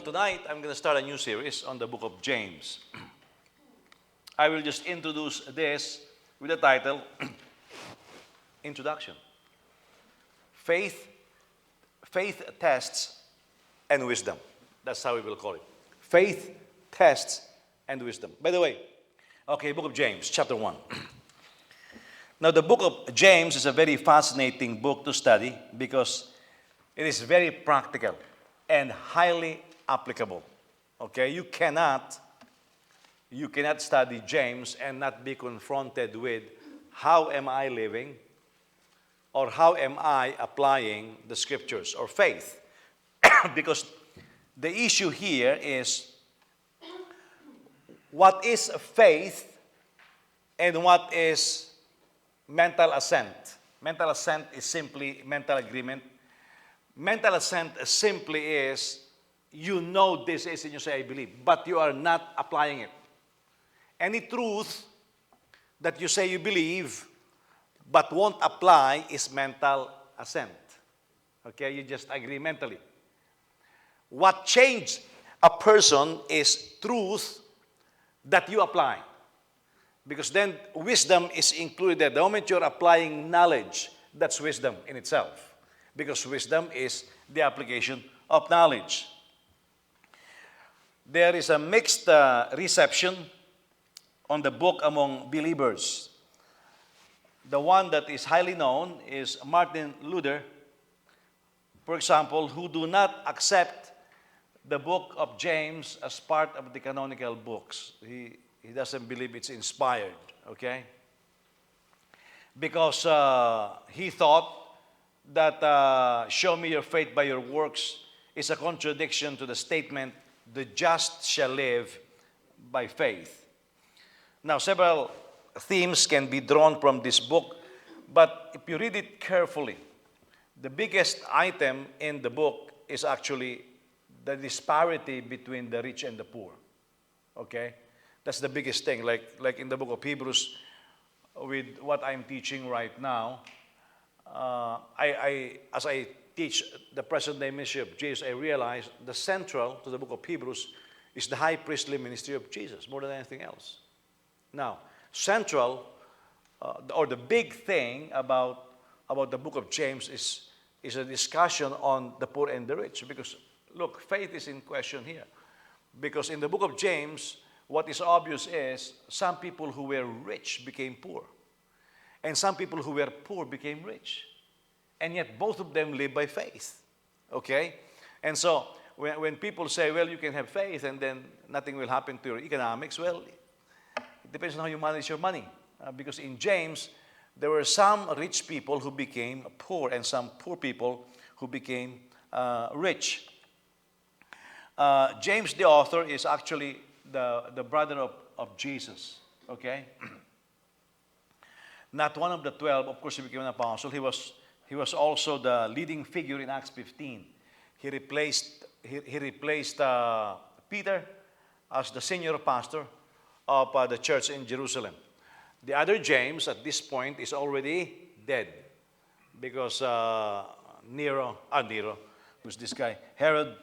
tonight I'm going to start a new series on the book of James. I will just introduce this with the title, Introduction. Faith tests and wisdom. That's how we will call it. Faith tests and wisdom. By the way, okay, book of James, chapter 1. Now, the book of James is a very fascinating book to study because it is very practical and highly applicable. Okay, you cannot study James and not be confronted with how am I living or how am I applying the scriptures or faith. Because the issue here is what is faith and what is mental assent. Mental assent is simply mental agreement. Mental assent simply is you know this is and you say I believe, but you are not applying it. Any truth that you say you believe but won't apply is mental assent. Okay, you just agree mentally. What changed a person is truth that you apply. Because then wisdom is included. The moment you're applying knowledge, that's wisdom in itself. Because wisdom is the application of knowledge. There is a mixed reception on the book among believers. The one that is highly known is Martin Luther, for example, who do not accept the book of James as part of the canonical books. He doesn't believe it's inspired, okay? Because he thought that show me your faith by your works is a contradiction to the statement, the just shall live by faith. Now, several themes can be drawn from this book, but if you read it carefully, the biggest item in the book is actually the disparity between the rich and the poor. Okay? That's the biggest thing. Like in the book of Hebrews, with what I'm teaching right now, as I teach the present-day ministry of Jesus, I realize the central to the book of Hebrews is the high priestly ministry of Jesus, more than anything else. Now, central, or the big thing about the book of James is a discussion on the poor and the rich. Because, look, faith is in question here. Because in the book of James, what is obvious is some people who were rich became poor. And some people who were poor became rich. And yet both of them live by faith. Okay? And so when people say, well, you can have faith and then nothing will happen to your economics, well, it depends on how you manage your money. Because in James, there were some rich people who became poor and some poor people who became rich. James, the author, is actually the brother of Jesus. Okay? Not one of the 12, of course, he became an apostle. He was also the leading figure in Acts 15. He replaced Peter as the senior pastor of the church in Jerusalem. The other James at this point is already dead because Nero, who's this guy, Herod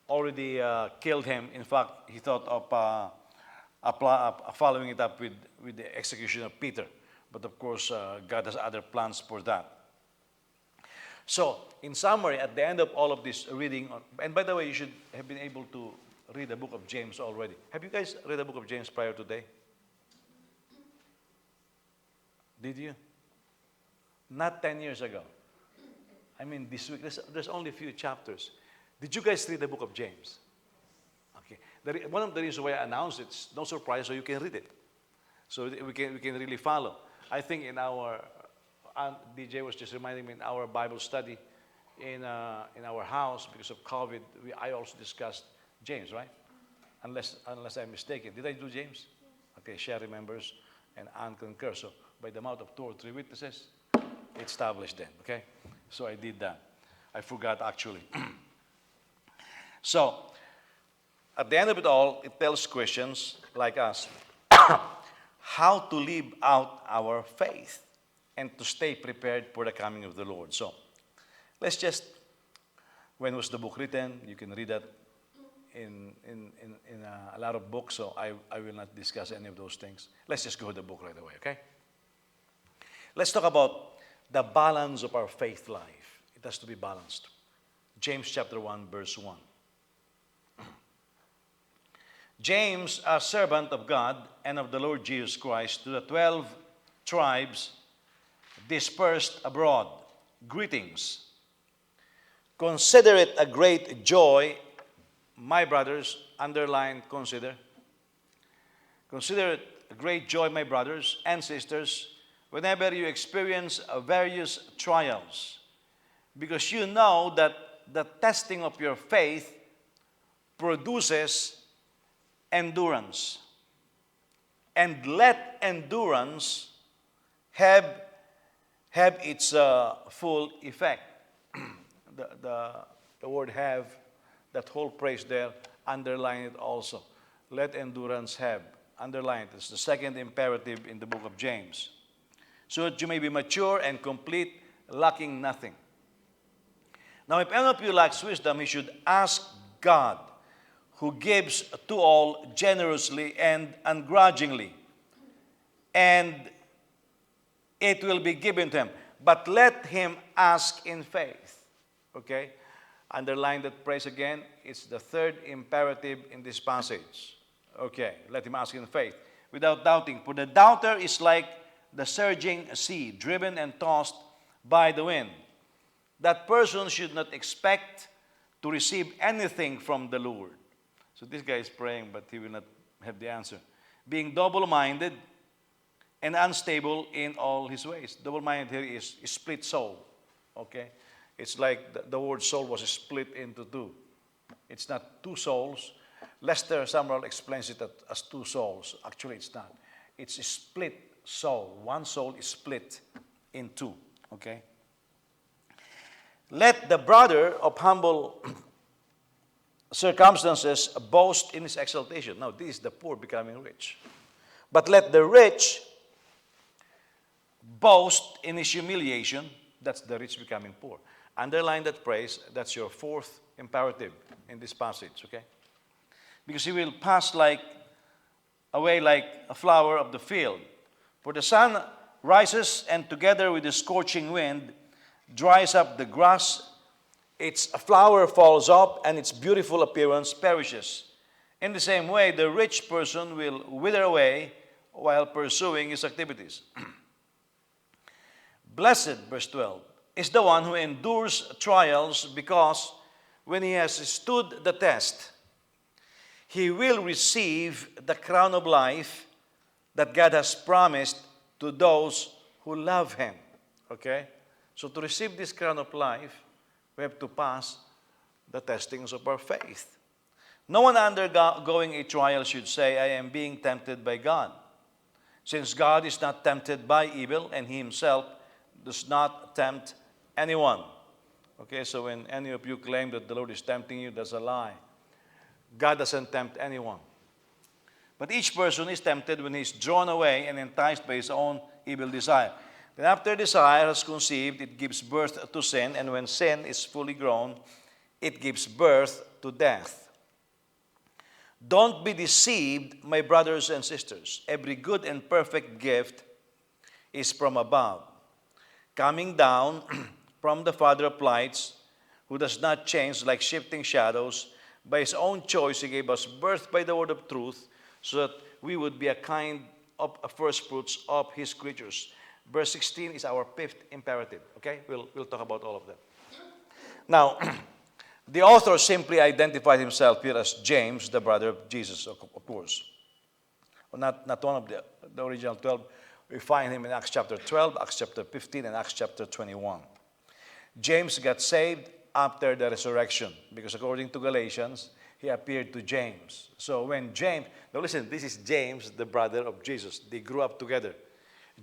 already killed him. In fact, he thought of following it up with the execution of Peter. But of course, God has other plans for that. So, in summary, at the end of all of this reading, and by the way, you should have been able to read the book of James already. Have you guys read the book of James prior to today? Did you? Not 10 years ago. I mean, this week, there's only a few chapters. Did you guys read the book of James? Okay. One of the reasons why I announced it's no surprise, so you can read it. So we can really follow. I think in our, DJ was just reminding me in our Bible study in our house because of COVID, I also discussed James, right? Unless I'm mistaken. Did I do James? Okay, Sherry remembers and Ann concurs. So by the mouth of 2 or 3 witnesses, it's established then, okay? So I did that. I forgot actually. So, at the end of it all, it tells Christians like us how to live out our faith and to stay prepared for the coming of the Lord. So, let's just, when was the book written? You can read that a lot of books, so I will not discuss any of those things. Let's just go to the book right away, okay? Let's talk about the balance of our faith life. It has to be balanced. James chapter 1, verse 1. James, a servant of God and of the Lord Jesus Christ, to the 12 tribes dispersed abroad, greetings. Consider it a great joy, my brothers, underline consider. Consider it a great joy, my brothers and sisters, whenever you experience various trials, because you know that the testing of your faith produces endurance. And let endurance have its full effect. The word have, that whole phrase there, underline it also. Let endurance have. Underline it. It's the second imperative in the book of James. So that you may be mature and complete, lacking nothing. Now, if any of you lacks wisdom, he should ask God, who gives to all generously and ungrudgingly, and it will be given to him. But let him ask in faith. Okay? Underline that phrase again. It's the third imperative in this passage. Okay, let him ask in faith, without doubting. For the doubter is like the surging sea, driven and tossed by the wind. That person should not expect to receive anything from the Lord. So this guy is praying, but he will not have the answer. Being double-minded and unstable in all his ways. Double-minded here is split soul. Okay? It's like the word soul was split into two. It's not two souls. Lester Summerall explains it as two souls. Actually, it's not. It's a split soul. One soul is split in two. Okay? Let the brother of humble circumstances boast in his exaltation. Now, this is the poor becoming rich. But let the rich boast in his humiliation. That's the rich becoming poor. Underline that phrase. That's your fourth imperative in this passage, okay? Because he will pass away like a flower of the field. For the sun rises, and together with the scorching wind dries up the grass. Its flower falls up, and its beautiful appearance perishes. In the same way, the rich person will wither away while pursuing his activities. Blessed, verse 12, is the one who endures trials, because when he has stood the test, he will receive the crown of life that God has promised to those who love him. Okay? So to receive this crown of life, we have to pass the testings of our faith. No one undergoing a trial should say, I am being tempted by God. Since God is not tempted by evil, and he himself does not tempt anyone. Okay, so when any of you claim that the Lord is tempting you, that's a lie. God doesn't tempt anyone. But each person is tempted when he is drawn away and enticed by his own evil desire. Then after desire has conceived, it gives birth to sin, and when sin is fully grown, it gives birth to death. Don't be deceived, my brothers and sisters. Every good and perfect gift is from above, coming down from the Father of lights, who does not change like shifting shadows. By his own choice, he gave us birth by the word of truth, so that we would be a kind of first fruits of his creatures. Verse 16 is our fifth imperative. Okay? We'll talk about all of that. Now, the author simply identified himself here as James, the brother of Jesus, of course. Not one of the original 12. We find him in Acts chapter 12, Acts chapter 15, and Acts chapter 21. James got saved after the resurrection, because according to Galatians, he appeared to James. So when James, now listen, this is James, the brother of Jesus. They grew up together.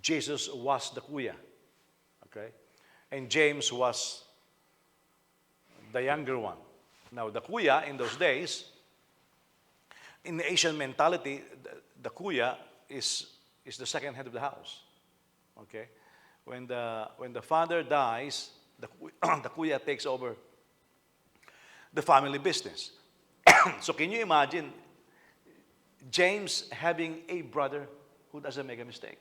Jesus was the kuya, okay? And James was the younger one. Now, the kuya in those days, in the Asian mentality, the kuya is the second head of the house, okay? When the father dies, the kuya takes over the family business. So can you imagine James having a brother who doesn't make a mistake?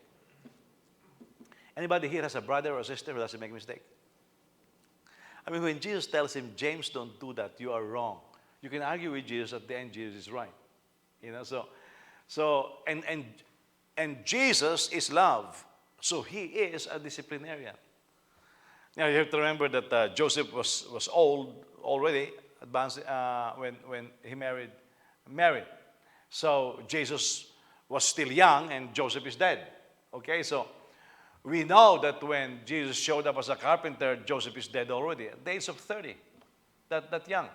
Anybody here has a brother or a sister who doesn't make a mistake? I mean, when Jesus tells him, James, don't do that, you are wrong. You can argue with Jesus, at the end, Jesus is right. You know, and Jesus is love. So he is a disciplinarian. Now you have to remember that Joseph was old already, advanced when he married Mary. So Jesus was still young and Joseph is dead. Okay, so we know that when Jesus showed up as a carpenter, Joseph is dead already at the age of 30. That young.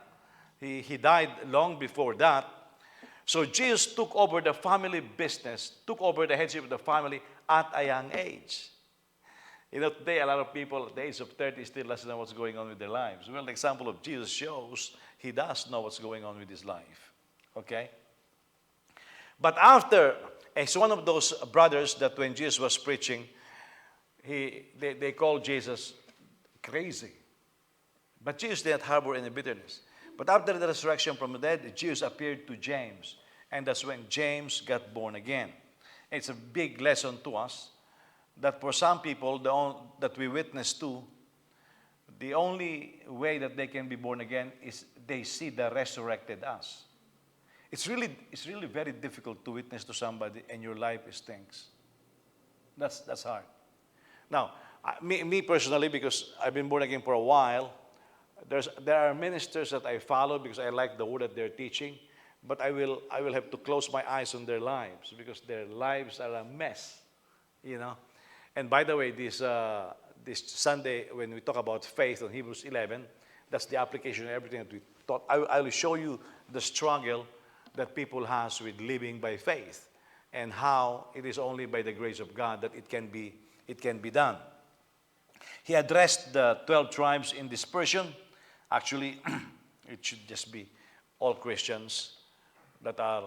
He died long before that. So Jesus took over the family business, took over the headship of the family at a young age. You know, today a lot of people at the age of 30 still doesn't know what's going on with their lives. Well, the example of Jesus shows he does know what's going on with his life. Okay? But after, it's one of those brothers that when Jesus was preaching, they called Jesus crazy. But Jesus didn't harbor any bitterness. But after the resurrection from the dead, Jesus appeared to James. And that's when James got born again. It's a big lesson to us that for some people that we witness to, the only way that they can be born again is they see the resurrected us. It's really very difficult to witness to somebody and your life stinks. That's hard. Now, me personally, because I've been born again for a while, there are ministers that I follow because I like the word that they're teaching, but I will have to close my eyes on their lives because their lives are a mess, you know. And by the way, this Sunday when we talk about faith on Hebrews 11, that's the application of everything that we taught. I will show you the struggle that people has with living by faith and how it is only by the grace of God that it can be done. He addressed the 12 tribes in dispersion. Actually, it should just be all Christians that are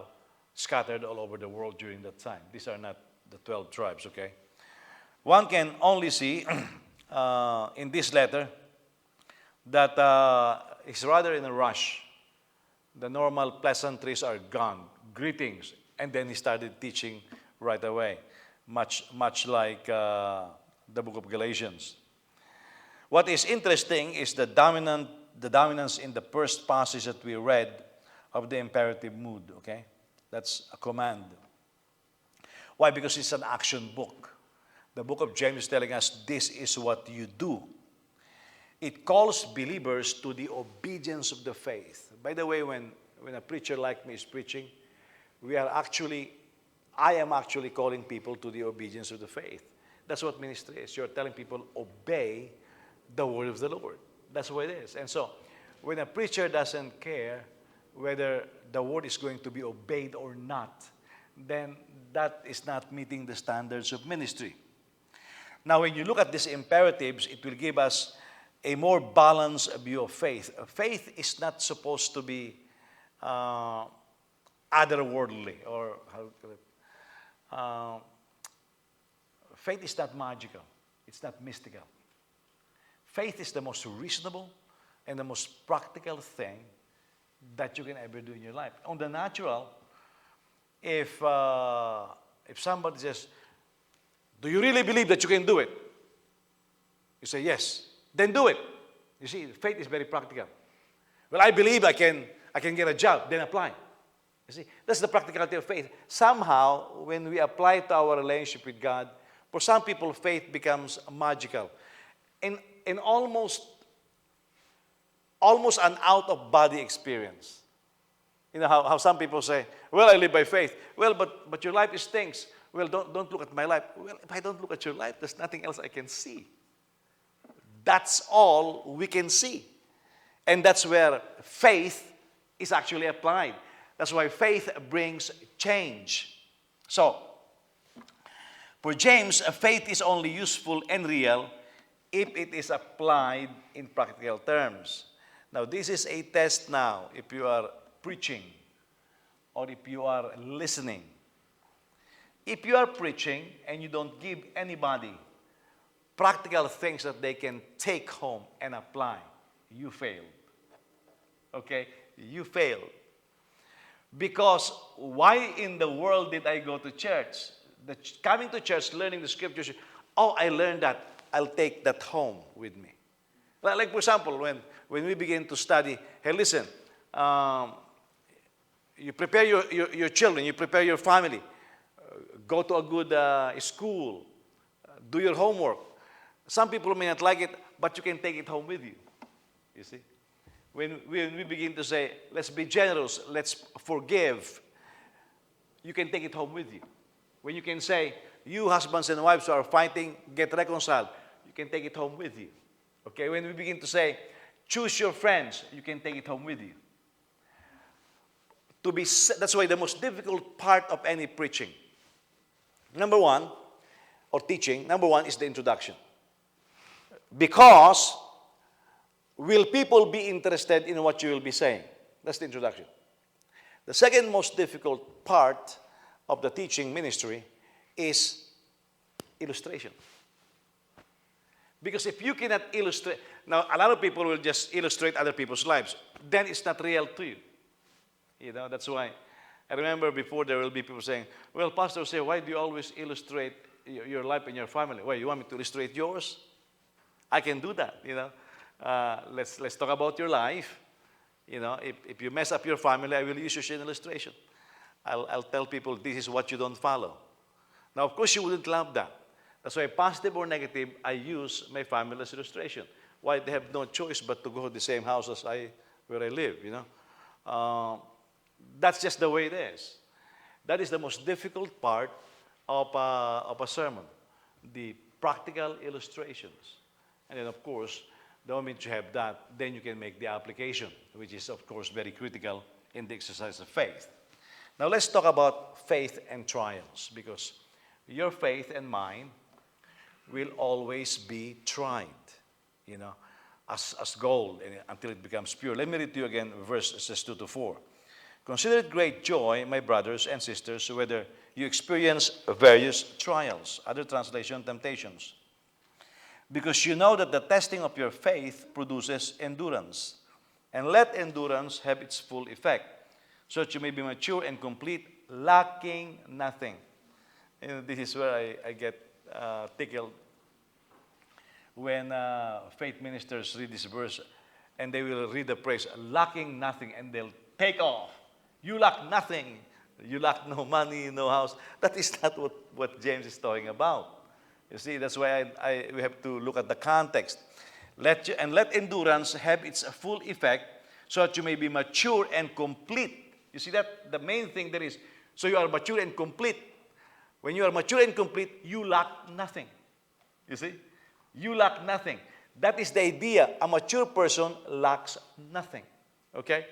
scattered all over the world during that time. These are not the 12 tribes, okay? One can only see in this letter that he's rather in a rush. The normal pleasantries are gone. Greetings. And then he started teaching right away, much like the book of Galatians. What is interesting is the dominance in the first passage that we read of the imperative mood, okay? That's a command. Why? Because it's an action book. The book of James is telling us this is what you do. It calls believers to the obedience of the faith. By the way, when a preacher like me is preaching, I am actually calling people to the obedience of the faith. That's what ministry is. You're telling people, obey the word of the Lord. That's what it is. And so, when a preacher doesn't care whether the word is going to be obeyed or not, then that is not meeting the standards of ministry. Now, when you look at these imperatives, it will give us a more balanced view of faith. Faith is not supposed to be otherworldly, or faith is not magical. It's not mystical. Faith is the most reasonable and the most practical thing that you can ever do in your life. On the natural, if somebody says, do you really believe that you can do it? You say, yes. Then do it. You see, faith is very practical. Well, I believe I can get a job. Then apply. You see, that's the practicality of faith. Somehow, when we apply to our relationship with God, for some people, faith becomes magical. In almost an out-of-body experience. You know how some people say, well, I live by faith. Well, but your life stinks. Well, don't look at my life. Well, if I don't look at your life, there's nothing else I can see. That's all we can see. And that's where faith is actually applied. That's why faith brings change. So, for James, faith is only useful and real if it is applied in practical terms. Now, this is a test now if you are preaching or if you are listening. If you are preaching and you don't give anybody practical things that they can take home and apply, you failed. Okay? You failed. Because why in the world did I go to church? Coming to church, learning the scriptures, oh, I learned that. I'll take that home with me. Like for example, when we begin to study, hey, listen, you prepare your children, you prepare your family, go to a good school, do your homework. Some people may not like it, but you can take it home with you. You see? When we begin to say, let's be generous, let's forgive, you can take it home with you. When you can say, you husbands and wives who are fighting, get reconciled, you can take it home with you. Okay? When we begin to say, choose your friends, you can take it home with you. That's why the most difficult part of any preaching, teaching, number one is the introduction. Because will people be interested in what you will be saying? That's the introduction. The second most difficult part of the teaching ministry is illustration. Because if you cannot illustrate, now a lot of people will just illustrate other people's lives, then it's not real to you. You know, that's why I remember before there will be people saying, well, pastor say, why do you always illustrate your life and your family? Why, you want me to illustrate yours? I can do that, you know. Let's talk about your life. You know, if you mess up your family, I will use you as an illustration. I'll tell people this is what you don't follow. Now, of course, you wouldn't love that. That's why, positive or negative, I use my family as illustration. Why? They have no choice but to go to the same house as where I live, you know. That's just the way it is. That is the most difficult part of a sermon, the practical illustrations. And then, of course, the moment you have that, then you can make the application, which is, of course, very critical in the exercise of faith. Now, let's talk about faith and trials, because your faith and mine will always be tried, you know, as gold until it becomes pure. Let me read to you again verses 2 to 4. Consider it great joy, my brothers and sisters, whether you experience various trials, other translation, temptations, because you know that the testing of your faith produces endurance. And let endurance have its full effect, so that you may be mature and complete, lacking nothing. And this is where I get tickled when faith ministers read this verse, and they will read the phrase, lacking nothing, and they'll take off. You lack nothing. You lack no money, no house. That is not what James is talking about. You see, that's why we have to look at the context. Let endurance have its full effect, so that you may be mature and complete. You see that? The main thing there is, so you are mature and complete. When you are mature and complete, you lack nothing. You see? You lack nothing. That is the idea. A mature person lacks nothing. Okay?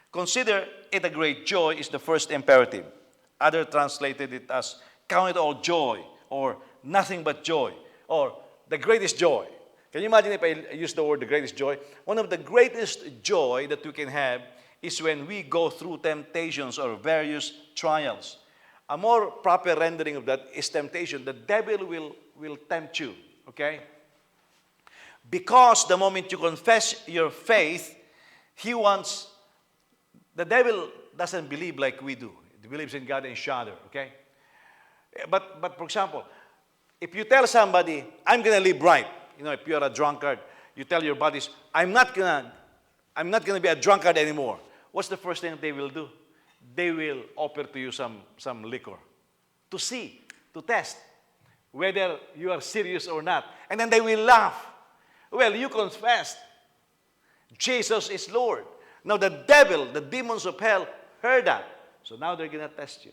Consider it a great joy is the first imperative. Others translated it as count it all joy, or nothing but joy, or the greatest joy. Can you imagine if I use the word the greatest joy? One of the greatest joy that we can have is when we go through temptations or various trials. A more proper rendering of that is temptation. The devil will tempt you, okay? Because the moment you confess your faith, the devil doesn't believe like we do. He believes in God and shudder, okay? But for example, if you tell somebody, I'm going to live right, you know, if you're a drunkard, you tell your buddies, I'm not going to be a drunkard anymore. What's the first thing they will do? They will offer to you some liquor to see, to test whether you are serious or not. And then they will laugh. Well, you confessed. Jesus is Lord. Now the devil, the demons of hell, heard that. So now they're going to test you.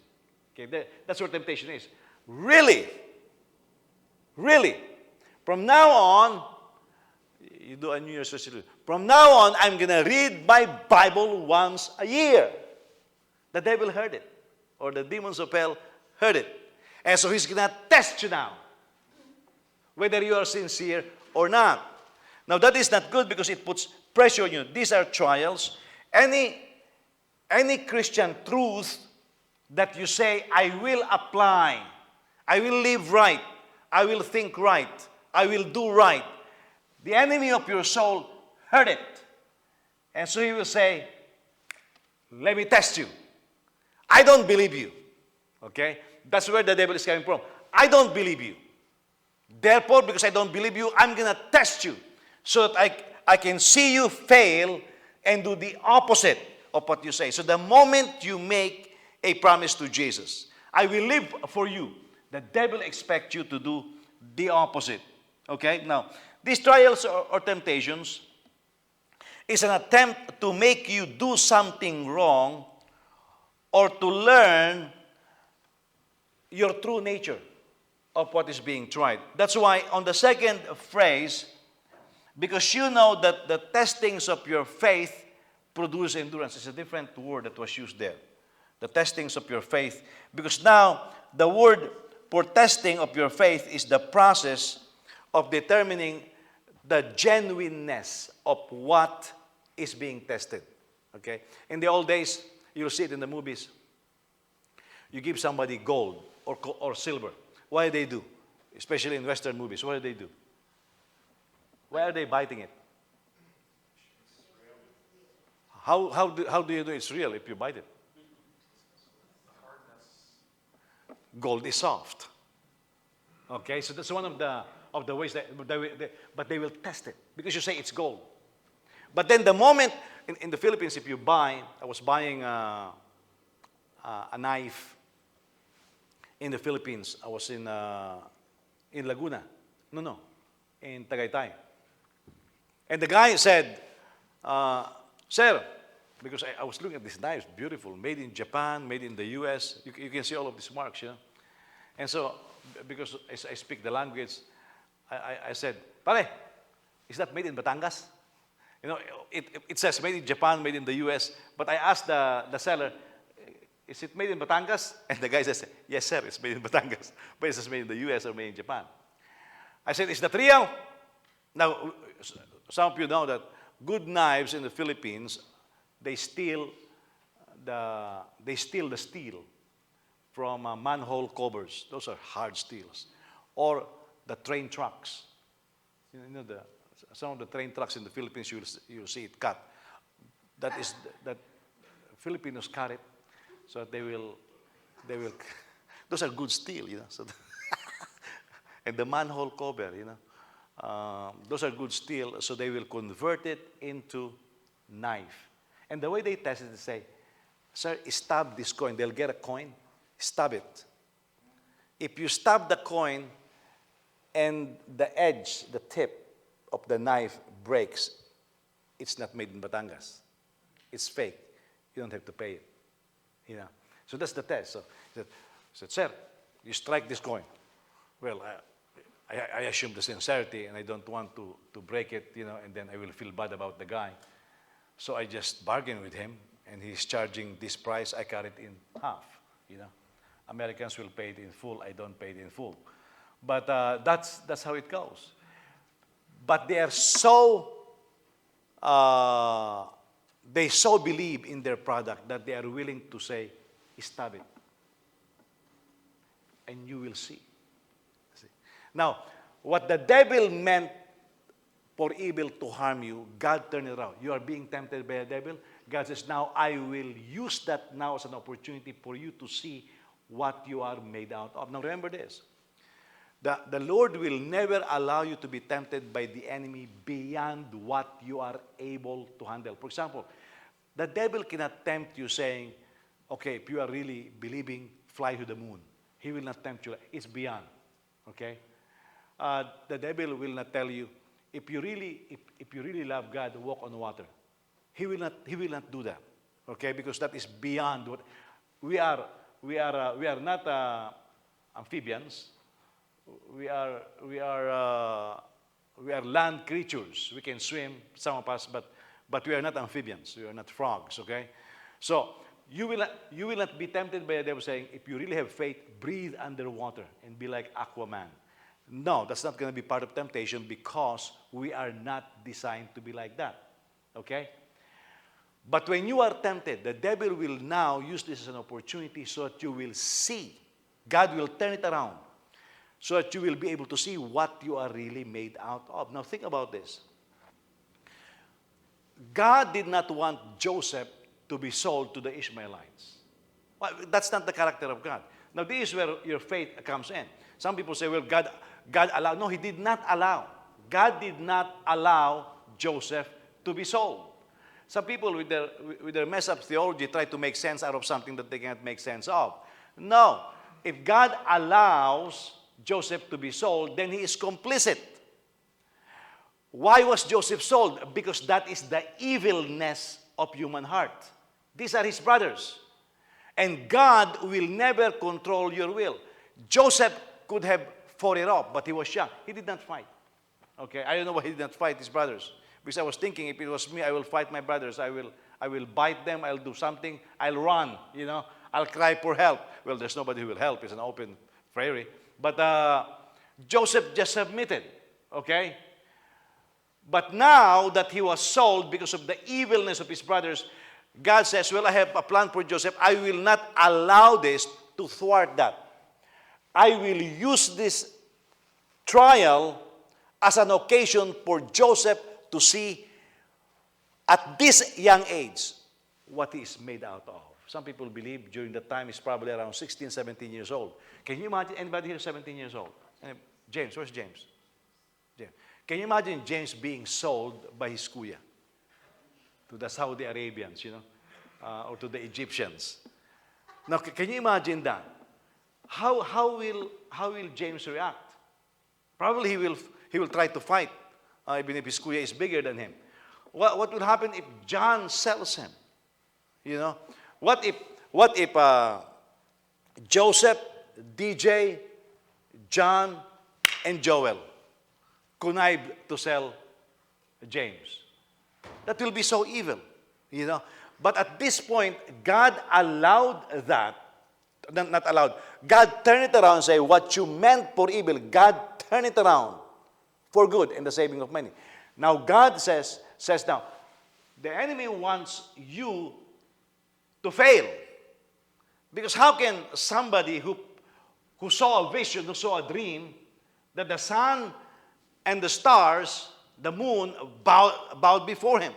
Okay, that's what temptation is. Really? Really? From now on, you do a New Year's resolution. From now on, I'm going to read my Bible once a year. The devil heard it. Or the demons of hell heard it. And so he's going to test you now. Whether you are sincere or not. Now that is not good because it puts pressure on you. These are trials. Any Christian truth that you say, I will apply, I will live right, I will think right, I will do right, the enemy of your soul heard it. And so he will say, let me test you. I don't believe you. Okay? That's where the devil is coming from. I don't believe you. Therefore, because I don't believe you, I'm going to test you so that I can see you fail and do the opposite of what you say. So the moment you make a promise to Jesus, I will live for you, the devil expects you to do the opposite. Okay? Now, these trials or temptations is an attempt to make you do something wrong or to learn your true nature of what is being tried. That's why on the second phrase, because you know that the testings of your faith produce endurance. It's a different word that was used there. The testings of your faith. Because now, the word for testing of your faith is the process of determining the genuineness of what is being tested. Okay? In the old days, you'll see it in the movies. You give somebody gold or silver. What do they do? Especially in Western movies, what do they do? Why are they biting it? How do you know it's real if you bite it? Gold is soft. Okay, so that's one of the ways that but they will test it because you say it's gold. But then the moment in the Philippines, if you buy, I was buying a knife in the Philippines. I was in Laguna. No, in Tagaytay. And the guy said, sir, because I was looking at this knife, beautiful, made in Japan, made in the US. You can see all of these marks, you know. And so, because I speak the language, I said, pare, is that made in Batangas? You know, it says made in Japan, made in the US. But I asked the seller, is it made in Batangas? And the guy says, yes, sir, it's made in Batangas. But it says made in the US or made in Japan. I said, is that real? Now, some of you know that good knives in the Philippines, they steal the steel from manhole covers. Those are hard steels. Or the train trucks. You know, some of the train trucks in the Philippines, you'll see it cut. That Filipinos cut it, so they will. Those are good steel, you know. So and the manhole cover, you know, those are good steel, so they will convert it into knife. And the way they test it, they say, sir, stab this coin. They'll get a coin, stab it. If you stab the coin and the edge, the tip of the knife breaks, it's not made in Batangas. It's fake. You don't have to pay it. You know. So that's the test. So he said, sir, you strike this coin. Well, I assume the sincerity, and I don't want to break it, you know, and then I will feel bad about the guy. So I just bargained with him, and he's charging this price. I cut it in half, you know. Americans will pay it in full. I don't pay it in full. But that's how it goes. But they are they so believe in their product that they are willing to say, stab it. And you will see. Now, what the devil meant for evil to harm you, God turned it around. You are being tempted by the devil. God says, now I will use that now as an opportunity for you to see what you are made out of. Now remember this. The Lord will never allow you to be tempted by the enemy beyond what you are able to handle. For example, the devil cannot tempt you saying, okay, if you are really believing, fly to the moon. He will not tempt you. It's beyond. Okay? The devil will not tell you, if you really love God, walk on water. He will not do that. Okay? Because that is beyond what we are not amphibians. We are land creatures. We can swim, some of us, but we are not amphibians. We are not frogs. Okay, so you will not be tempted by the devil saying, if you really have faith, breathe underwater and be like Aquaman. No, that's not going to be part of temptation because we are not designed to be like that. Okay. But when you are tempted, the devil will now use this as an opportunity so that you will see. God will turn it around so that you will be able to see what you are really made out of. Now think about this. God did not want Joseph to be sold to the Ishmaelites. But that's not the character of God. Now, this is where your faith comes in. Some people say, well, God allowed. No, he did not allow. God did not allow Joseph to be sold. Some people with their messed up theology try to make sense out of something that they cannot make sense of. No. If God allows Joseph to be sold, then he is complicit. Why was Joseph sold? Because that is the evilness of human heart. These are his brothers. And God will never control your will. Joseph could have fought it off, but he was young. He did not fight. Okay, I don't know why he did not fight his brothers. Because I was thinking, if it was me, I will fight my brothers. I will bite them. I'll do something. I'll run, I'll cry for help. Well, there's nobody who will help. It's an open prairie. But Joseph just submitted, okay? But now that he was sold because of the evilness of his brothers, God says, well, I have a plan for Joseph. I will not allow this to thwart that. I will use this trial as an occasion for Joseph to see at this young age what he is made out of. Some people believe during that time he's probably around 16, 17 years old. Can you imagine anybody here 17 years old? James, where's James? James. Can you imagine James being sold by his kuya to the Saudi Arabians, or to the Egyptians? Now, can you imagine that? How will James react? Probably he will try to fight, even if his kuya is bigger than him. What would happen if John sells him? What if Joseph, DJ, John, and Joel connived to sell James? That will be so evil, But at this point, God allowed that. Not allowed. God turned it around and said, what you meant for evil, God turned it around for good in the saving of many. Now, God says now, the enemy wants you to fail. Because how can somebody who saw a vision, who saw a dream, that the sun and the stars, the moon, bowed before him,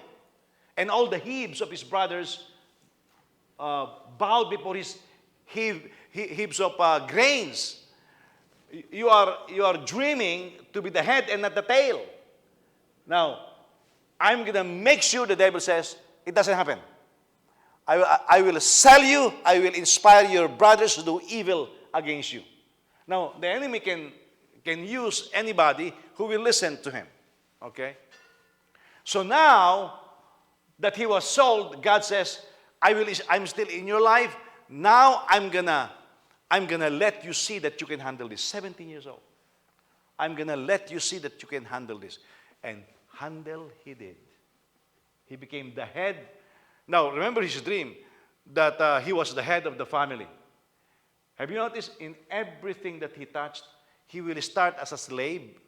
and all the heaps of his brothers bowed before his heaps of grains. You are dreaming to be the head and not the tail. Now, I'm going to make sure the devil says, it doesn't happen. I will sell you. I will inspire your brothers to do evil against you. Now, the enemy can use anybody who will listen to him. Okay? So now that he was sold, God says, I'm still in your life. Now I'm gonna let you see that you can handle this. 17 years old. I'm gonna let you see that you can handle this. And handle he did. He became the head. Now, remember his dream that he was the head of the family. Have you noticed in everything that he touched, he will start as a slave.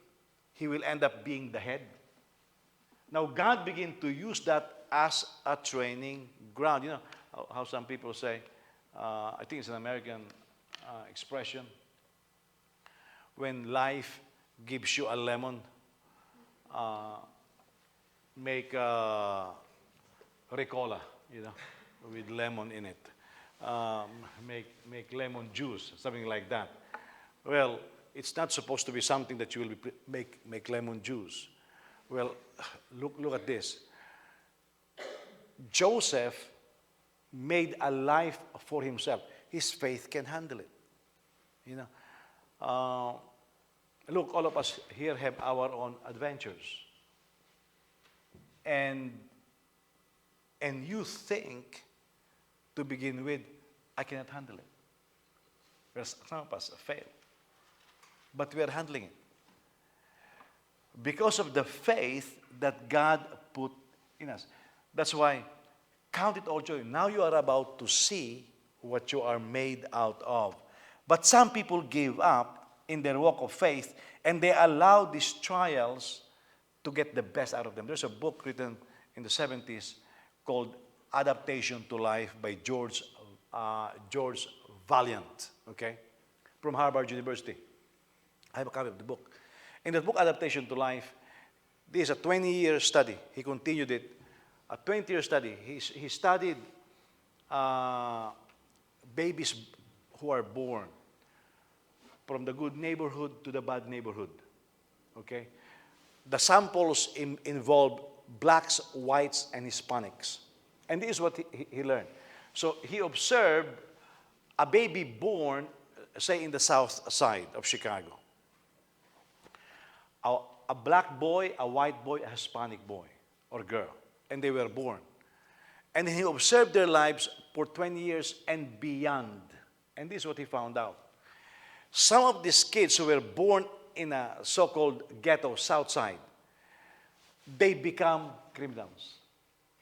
He will end up being the head. Now, God began to use that as a training ground. You know how some people say, I think it's an American expression, when life gives you a lemon, make Ricola, with lemon in it. Make lemon juice, something like that. Well, it's not supposed to be something that you will make lemon juice. Well, look at this. Joseph made a life for himself. His faith can handle it. Look, all of us here have our own adventures. And you think, to begin with, I cannot handle it. Whereas some of us fail. But we are handling it. Because of the faith that God put in us. That's why, count it all joy. Now you are about to see what you are made out of. But some people give up in their walk of faith, and they allow these trials to get the best out of them. There's a book written in the 70s called Adaptation to Life by George Valiant, okay, from Harvard University. I have a copy of the book. In the book, Adaptation to Life, this is a 20-year study. He continued it. A 20-year study. He studied babies who are born from the good neighborhood to the bad neighborhood. Okay? The samples involve blacks, whites, and Hispanics. And this is what he learned. So he observed a baby born, say, in the south side of Chicago. A black boy, a white boy, a Hispanic boy or girl. And they were born. And he observed their lives for 20 years and beyond. And this is what he found out. Some of these kids who were born in a so-called ghetto, south side, they become criminals.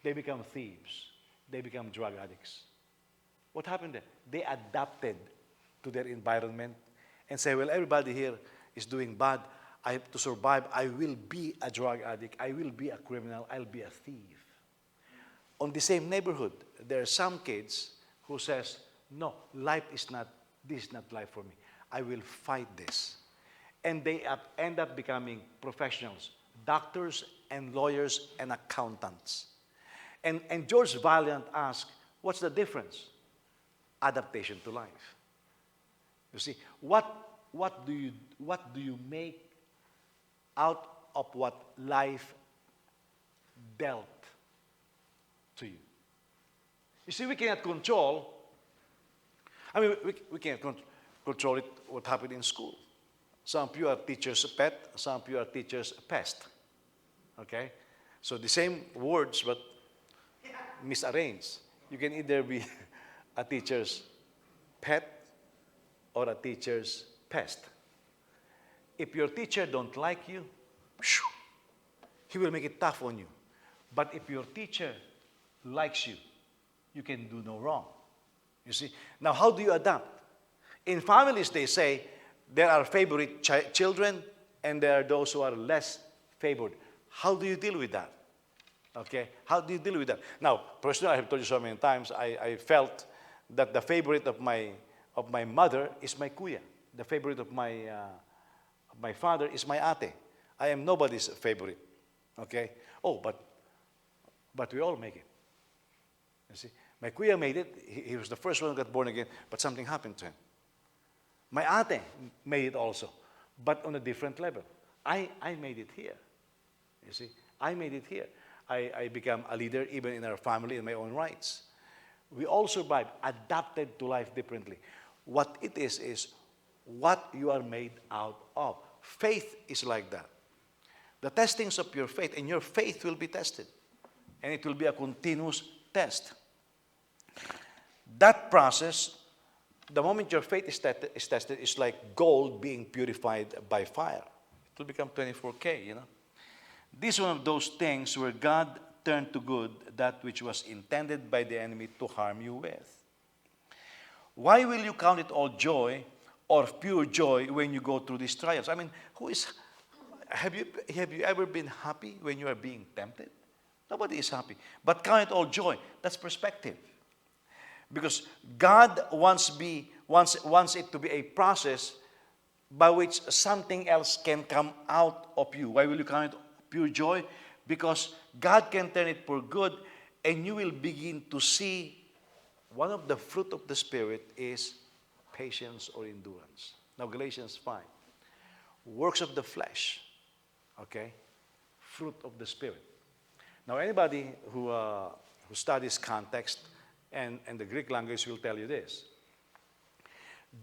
They become thieves. They become drug addicts. What happened there? They adapted to their environment and say, well, everybody here is doing bad. To survive, I will be a drug addict. I will be a criminal. I'll be a thief. On the same neighborhood, there are some kids who says, no, this is not life for me. I will fight this. And they end up becoming professionals, doctors and lawyers and accountants. And George Valiant asked, what's the difference? Adaptation to life. You see, what do you make out of what life dealt to you? You see, we cannot control. We can't control it, what happened in school. Some of you are teachers' pet, some of you are teachers' pest. Okay? So the same words, but misarranged. You can either be a teacher's pet or a teacher's pest. If your teacher don't like you, he will make it tough on you. But if your teacher likes you, you can do no wrong. You see? Now, how do you adapt? In families, they say, there are favorite children and there are those who are less favored. How do you deal with that? Okay? How do you deal with that? Now, personally, I have told you so many times, I felt that the favorite of my mother is my kuya. The favorite of my father is my ate. I am nobody's favorite. Okay? Oh, but we all make it. You see? My kuya made it. He was the first one who got born again, but something happened to him. My ate made it also, but on a different level. I made it here. You see? I made it here. I became a leader even in our family in my own rights. We all survived, adapted to life differently. What it is what you are made out of. Faith is like that. The testings of your faith, and your faith will be tested. And it will be a continuous test. That process, the moment your faith is tested, is like gold being purified by fire. It will become 24K, you know. This is one of those things where God turned to good that which was intended by the enemy to harm you with. Why will you count it all joy or pure joy when you go through these trials? I mean, have you ever been happy when you are being tempted? Nobody is happy. But count it all joy. That's perspective. Because God wants it to be a process by which something else can come out of you. Why will you count it pure joy? Because God can turn it for good, and you will begin to see one of the fruit of the Spirit is patience or endurance. Now, Galatians 5. Works of the flesh. Okay? Fruit of the Spirit. Now, anybody who studies context and the Greek language will tell you this.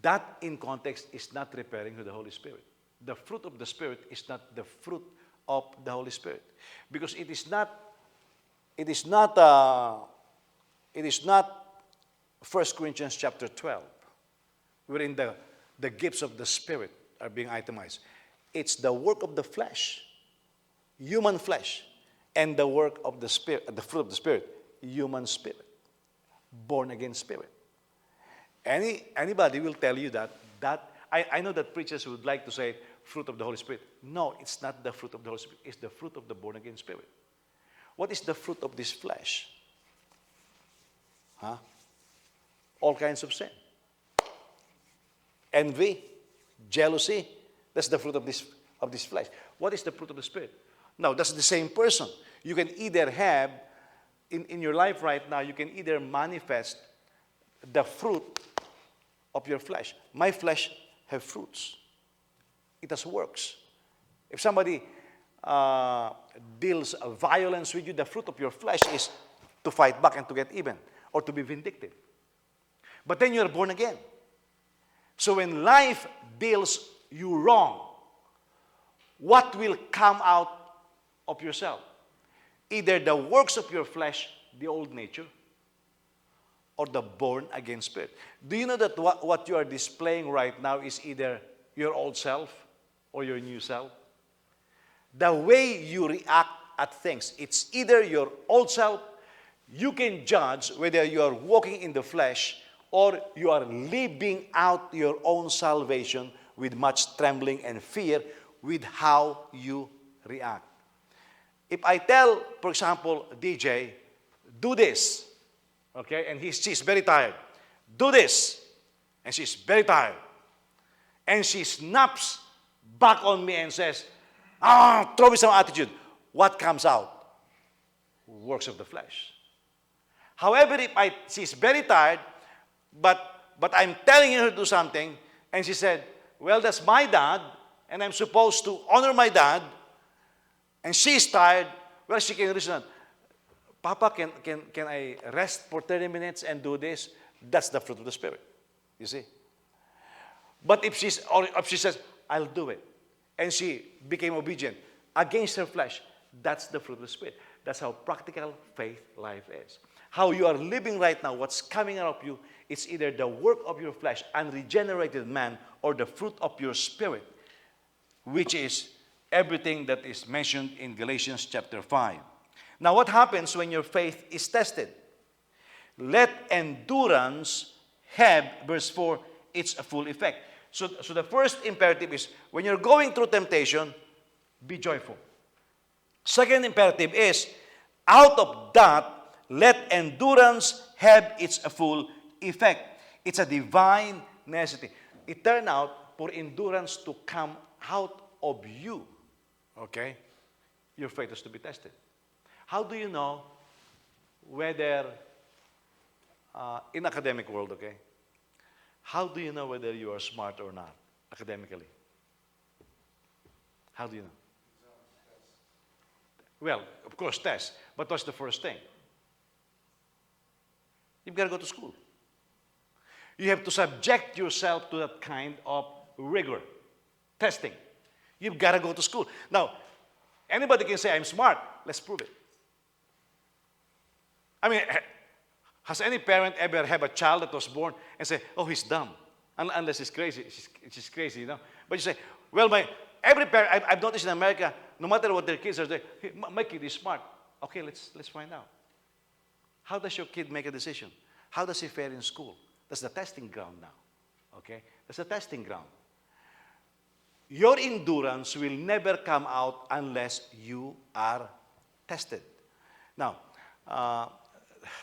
That in context is not referring to the Holy Spirit. The fruit of the Spirit is not the fruit of the Holy Spirit. Because it is not 1 Corinthians chapter 12, wherein the gifts of the Spirit are being itemized. It's the work of the flesh, human flesh, and the work of the Spirit, the fruit of the Spirit, human spirit, born again spirit. Anybody will tell you that I know that preachers would like to say fruit of the Holy Spirit. No, it's not the fruit of the Holy Spirit. It's the fruit of the born again spirit. What is the fruit of this flesh? All kinds of sin. Envy, jealousy, that's the fruit of this flesh. What is the fruit of the Spirit? Now, that's the same person. You can either have, in your life right now, you can either manifest the fruit of your flesh. My flesh have fruits. It has works. If somebody deals violence with you, the fruit of your flesh is to fight back and to get even, or to be vindictive. But then you are born again. So when life deals you wrong, what will come out of yourself? Either the works of your flesh, the old nature, or the born-again spirit. Do you know that what you are displaying right now is either your old self or your new self? The way you react at things, it's either your old self. You can judge whether you are walking in the flesh or you are living out your own salvation with much trembling and fear with how you react. If I tell, for example, DJ, do this, okay, and she's very tired. Do this, and she's very tired. And she snaps back on me and says, throw me some attitude. What comes out? Works of the flesh. However, if she's very tired, but I'm telling her to do something, and she said, well, that's my dad, and I'm supposed to honor my dad, and she's tired, well, she can reason, Papa, can I rest for 30 minutes and do this? That's the fruit of the Spirit, you see. But if she says, I'll do it, and she became obedient against her flesh, that's the fruit of the Spirit. That's how practical faith life is. How you are living right now, what's coming out of you, it's either the work of your flesh, unregenerated man, or the fruit of your spirit, which is everything that is mentioned in Galatians chapter 5. Now, what happens when your faith is tested? Let endurance have, verse 4, its full effect. So the first imperative is, when you're going through temptation, be joyful. Second imperative is, out of that, let endurance have its full effect. It's a divine necessity. It turned out for endurance to come out of you, okay, your faith has to be tested. How do you know whether, in academic world, okay, how do you know whether you are smart or not academically? How do you know? Well, of course, tests. But what's the first thing? You've got to go to school. You have to subject yourself to that kind of rigor, testing. You've got to go to school. Now, anybody can say, I'm smart. Let's prove it. I mean, has any parent ever have a child that was born and say, oh, he's dumb? Unless he's crazy. She's crazy, you know. But you say, well, every parent, I've noticed in America, no matter what their kids are saying, hey, my kid is smart. Okay, let's find out. How does your kid make a decision? How does he fare in school? That's the testing ground now. Okay? That's the testing ground. Your endurance will never come out unless you are tested. Now,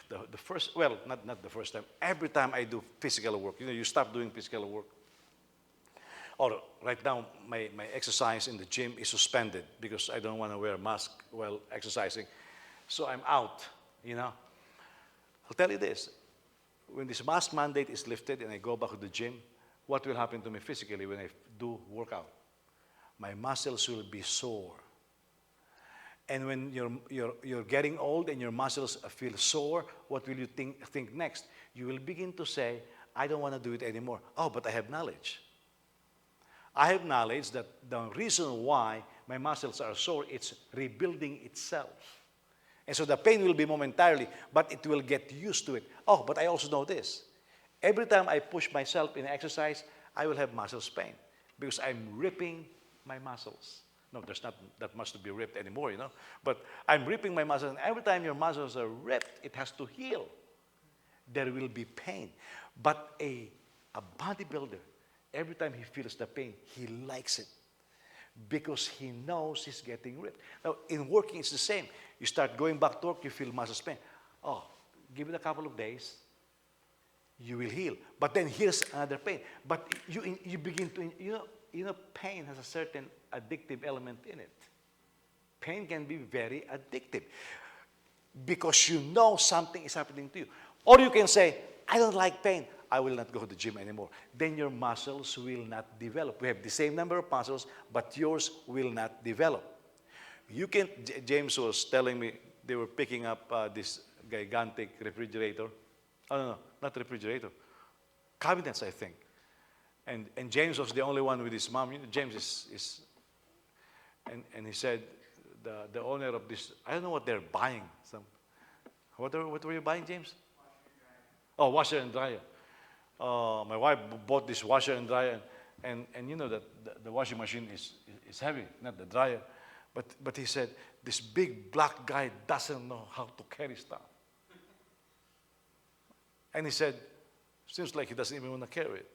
the first, well, not the first time. Every time I do physical work, you know, you stop doing physical work. Or right now, my exercise in the gym is suspended because I don't want to wear a mask while exercising. So I'm out, you know. I'll tell you this. When this mask mandate is lifted and I go back to the gym, what will happen to me physically when I do workout? My muscles will be sore. And when you're getting old and your muscles feel sore, what will you think next? You will begin to say, I don't want to do it anymore. Oh, but I have knowledge. I have knowledge that the reason why my muscles are sore, it's rebuilding itself. And so the pain will be momentarily, but it will get used to it. Oh, but I also know this. Every time I push myself in exercise, I will have muscles pain because I'm ripping my muscles. No, there's not that much to be ripped anymore, you know. But I'm ripping my muscles, and every time your muscles are ripped, it has to heal. There will be pain. But a bodybuilder, every time he feels the pain, he likes it because he knows he's getting ripped. Now, in working, it's the same. You start going back to work, you feel muscles pain. Oh, give it a couple of days, you will heal. But then here's another pain. But you begin to, you know, pain has a certain addictive element in it. Pain can be very addictive because you know something is happening to you. Or you can say, I don't like pain. I will not go to the gym anymore. Then your muscles will not develop. We have the same number of muscles, but yours will not develop. You can, James was telling me they were picking up this gigantic refrigerator. Oh, no, not refrigerator. Cabinets, I think. And James was the only one with his mom. You know, James is and he said, the owner of this, I don't know what they're buying. What were you buying, James? Oh, washer and dryer. My wife bought this washer and dryer, and you know that the washing machine is heavy, not the dryer. But he said, this big black guy doesn't know how to carry stuff. And he said, seems like he doesn't even want to carry it.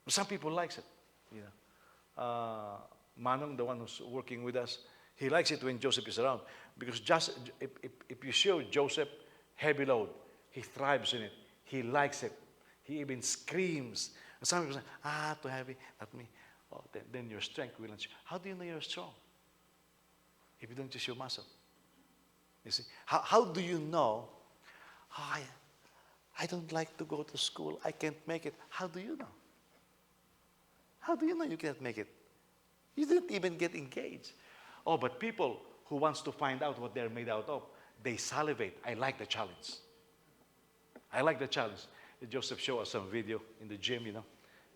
But some people likes it, you know. Manong, the one who's working with us, he likes it when Joseph is around, because just if you show Joseph heavy load, he thrives in it. He likes it. He even screams. And some people say, too heavy, not me. Oh, then your strength will not show. How do you know you're strong? If you don't just show muscle. You see, how do you know? I don't like to go to school. I can't make it. How do you know? How do you know you can't make it? You didn't even get engaged. Oh, but people who wants to find out what they're made out of, they salivate. I like the challenge. I like the challenge. Joseph showed us some video in the gym, you know.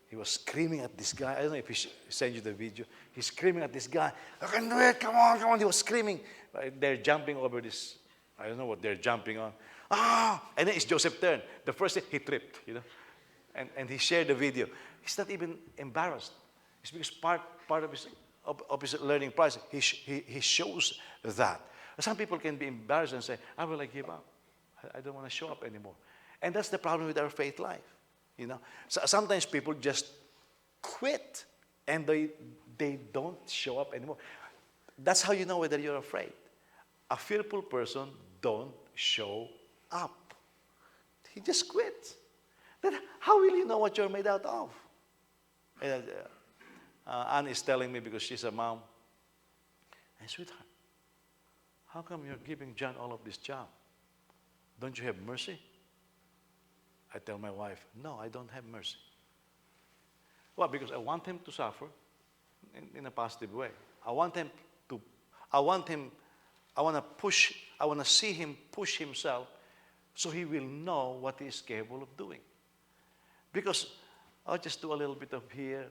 He was screaming at this guy. I don't know if he sent you the video. He's screaming at this guy. I can do it. Come on, come on. He was screaming. They're jumping over this. I don't know what they're jumping on. And then it's Joseph's turn. The first thing, he tripped, you know. And he shared the video. He's not even embarrassed. It's because part of his learning process, he shows that. Some people can be embarrassed and say, I will give up. I don't want to show up anymore. And that's the problem with our faith life. You know, so sometimes people just quit and they don't show up anymore. That's how you know whether you're afraid. A fearful person don't show up. He just quits. Then how will you know what you're made out of? Anne is telling me, because she's a mom, hey, sweetheart, how come you're giving John all of this job? Don't you have mercy? I tell my wife, no, I don't have mercy. Well, because I want him to suffer in a positive way. I want to see him push himself so he will know what he is capable of doing. Because I'll just do a little bit of here,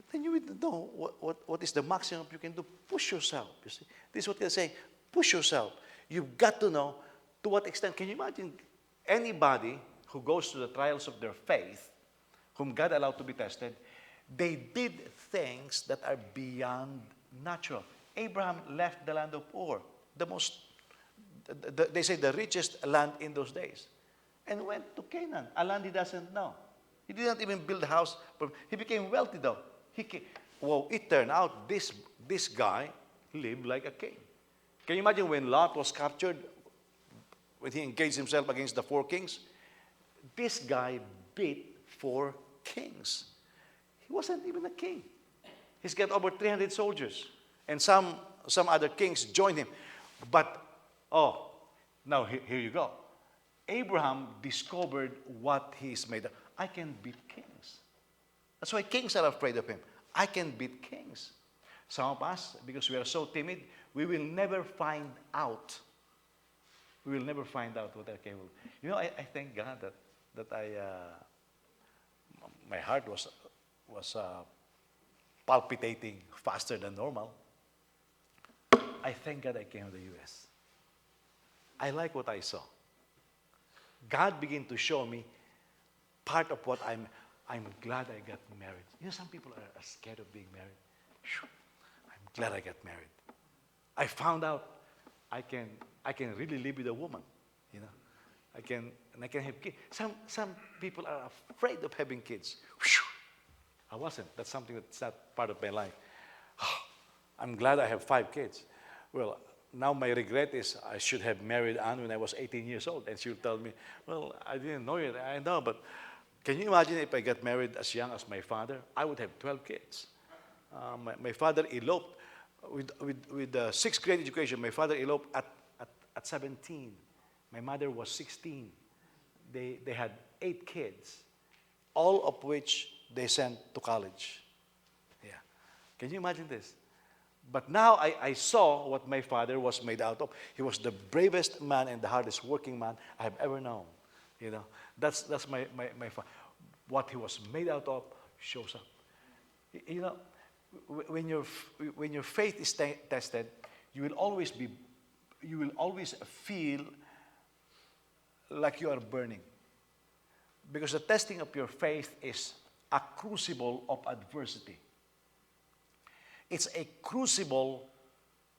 then you will know what is the maximum you can do. Push yourself, you see. This is what they're saying. Push yourself. You've got to know to what extent. Can you imagine anybody who goes through the trials of their faith, whom God allowed to be tested, they did things that are beyond natural. Abraham left the land of Ur, they say the richest land in those days, and went to Canaan, a land he doesn't know. He did not even build a house. He became wealthy though. It turned out this guy lived like a king. Can you imagine when Lot was captured, when he engaged himself against the 4 kings? This guy beat 4 kings. He wasn't even a king. He's got over 300 soldiers. And some other kings joined him. But, now here you go. Abraham discovered what he's made of. I can beat kings. That's why kings are afraid of him. I can beat kings. Some of us, because we are so timid, we will never find out. We will never find out what they're capable of. You know, I thank God that my heart was palpitating faster than normal. I thank God I came to the U.S. I like what I saw. God began to show me part of what I'm glad I got married. You know, some people are scared of being married. I'm glad I got married. I found out I can really live with a woman, you know. I can have kids. Some people are afraid of having kids. I wasn't. That's something that's not part of my life. I'm glad I have 5 kids. Well, now my regret is I should have married Anne when I was 18 years old. And she'll tell me, well, I didn't know it. I know, but can you imagine if I got married as young as my father? I would have 12 kids. My father eloped with the 6th grade education. My father eloped at 17. My mother was 16. They had 8 kids, all of which they sent to college. Yeah. Can you imagine this? But now I saw what my father was made out of. He was the bravest man and the hardest working man I have ever known. You know, that's my father. What he was made out of shows up. You know, when your faith is tested, you will always feel like you are burning. Because the testing of your faith is a crucible of adversity. It's a crucible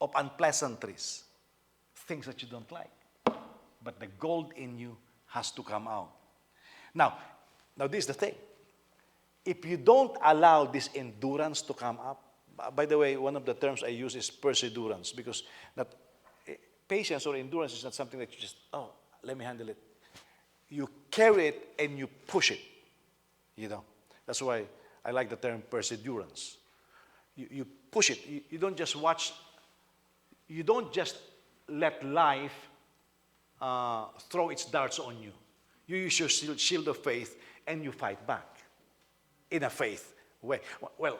of unpleasantries, things that you don't like. But the gold in you has to come out. Now this is the thing. If you don't allow this endurance to come up, by the way, one of the terms I use is perseverance, because patience or endurance is not something that you just, let me handle it. You carry it and you push it. You know, that's why I like the term perseverance. You push it. You don't just watch. You don't just let life throw its darts on you. You use your shield of faith and you fight back in a faith way. Well,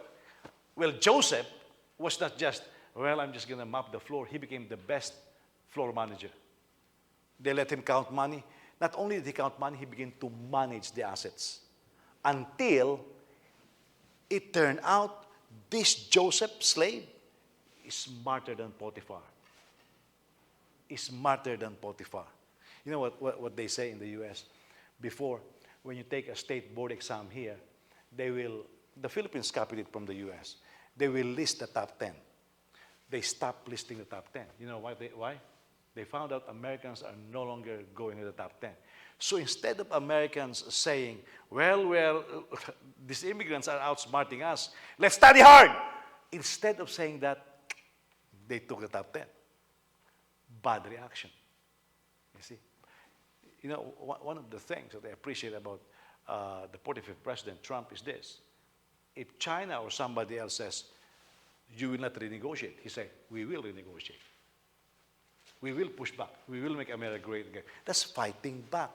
Joseph was not just, I'm just going to mop the floor. He became the best floor manager. They let him count money. Not only did he count money, he began to manage the assets. Until it turned out this Joseph slave is smarter than Potiphar. Is smarter than Potiphar. You know what they say in the U.S.? Before, when you take a state board exam here, the Philippines copied it from the U.S. They will list the top 10. They stopped listing the top 10. You know why? They found out Americans are no longer going to the top 10. So instead of Americans saying, well, these immigrants are outsmarting us, let's study hard. Instead of saying that, they took the top 10. Bad reaction. You see? You know, one of the things that I appreciate about the 45th President Trump is this. If China or somebody else says, you will not renegotiate, he said, we will renegotiate. We will push back. We will make America great again. That's fighting back.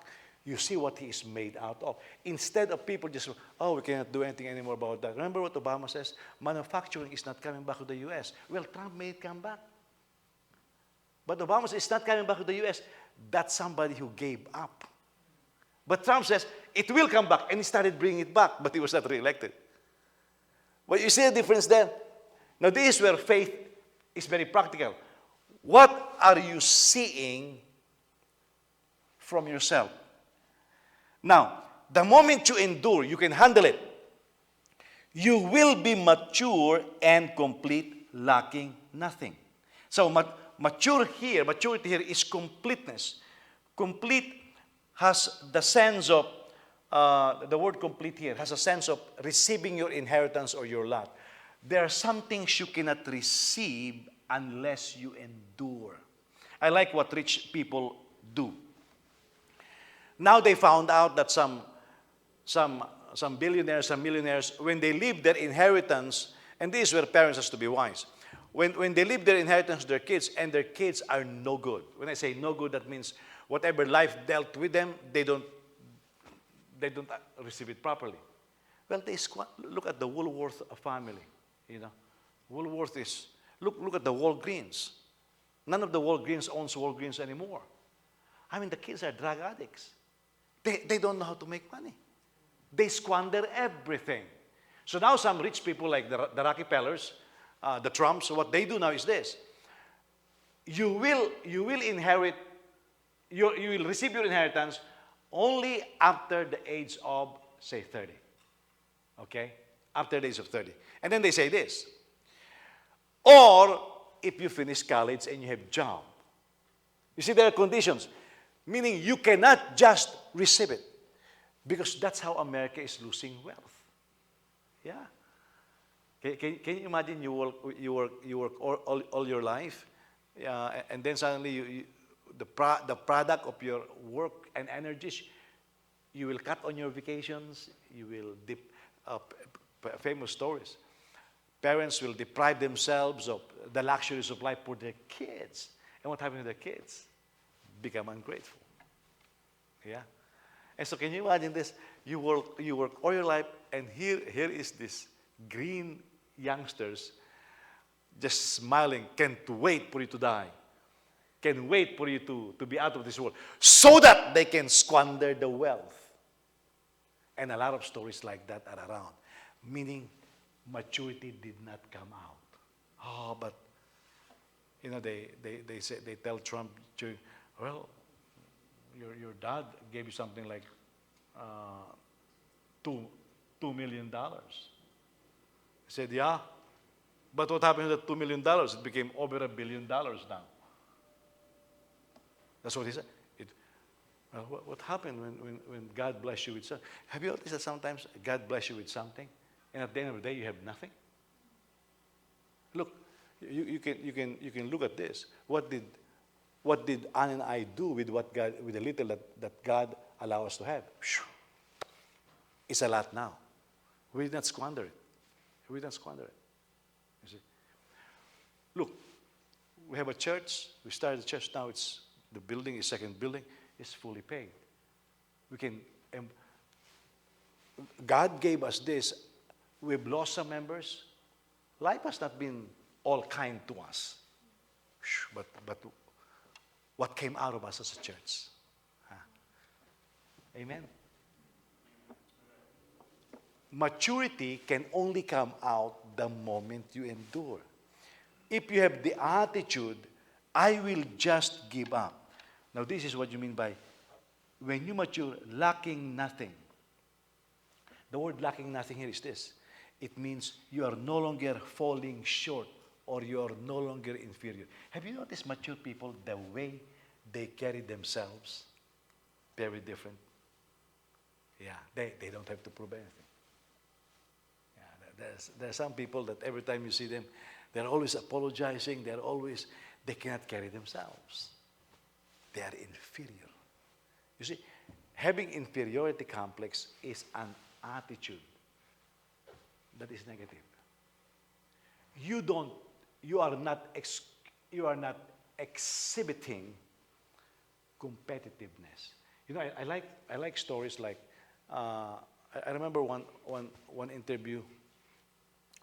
You see what he is made out of. Instead of people just, we cannot do anything anymore about that. Remember what Obama says? Manufacturing is not coming back to the U.S. Well, Trump made it come back. But Obama says it's not coming back to the U.S. That's somebody who gave up. But Trump says it will come back, and he started bringing it back, but he was not reelected. Well, you see the difference there? Now, this is where faith is very practical. What are you seeing from yourself? Now, the moment you endure, you can handle it. You will be mature and complete, lacking nothing. So, maturity here is completeness. Complete has the sense of, the word complete here has a sense of receiving your inheritance or your lot. There are some things you cannot receive unless you endure. I like what rich people do. Now they found out that some billionaires, some millionaires, when they leave their inheritance, and this is where parents have to be wise. When they leave their inheritance to their kids, and their kids are no good. When I say no good, that means whatever life dealt with them, they don't receive it properly. Well, look at the Woolworth family. You know, Woolworth is, look at the Walgreens. None of the Walgreens owns Walgreens anymore. I mean, the kids are drug addicts. They don't know how to make money. They squander everything. So now some rich people like the Rockefellers, the Trumps, what they do now is this. You will inherit, you will receive your inheritance only after the age of, say, 30. Okay? After the age of 30. And then they say this. Or if you finish college and you have job. You see, there are conditions. Meaning you cannot just receive it. Because that's how America is losing wealth. Yeah. Can you imagine you work all your life, and then suddenly the product of your work and energies, you will cut on your vacations, you will dip, famous stories. Parents will deprive themselves of the luxuries of life for their kids. And what happens to their kids? Become ungrateful. Yeah? And so can you imagine this? You work all your life, and here is this green youngsters just smiling, can't wait for you to die, can't wait for you to be out of this world, so that they can squander the wealth. And a lot of stories like that are around, meaning maturity did not come out. Oh, but they say, they tell Trump, well, your dad gave you something like $2 million. He said, yeah, but what happened to that $2 million? It became over $1 billion now. That's what he said. What happened when God bless you with something? Have you noticed that sometimes God bless you with something, and at the end of the day you have nothing? Look, you can look at this. What did Ann and I do with the little that God allowed us to have? It's a lot now. We did not squander it. We did not squander it. You see? Look, we have a church. We started a church now. The building is second building. It's fully paid. We can. God gave us this. We've lost some members. Life has not been all kind to us. But what came out of us as a church? Huh? Amen. Maturity can only come out the moment you endure. If you have the attitude, I will just give up. Now, this is what you mean by when you mature, lacking nothing. The word lacking nothing here is this. It means you are no longer falling short, or you are no longer inferior. Have you noticed mature people, the way they carry themselves? Very different. Yeah, they don't have to prove anything. Yeah, there are some people that every time you see them, they're always apologizing. They cannot carry themselves. They are inferior. You see, having inferiority complex is an attitude that is negative. You are not exhibiting competitiveness. You know, I like stories like I remember one interview.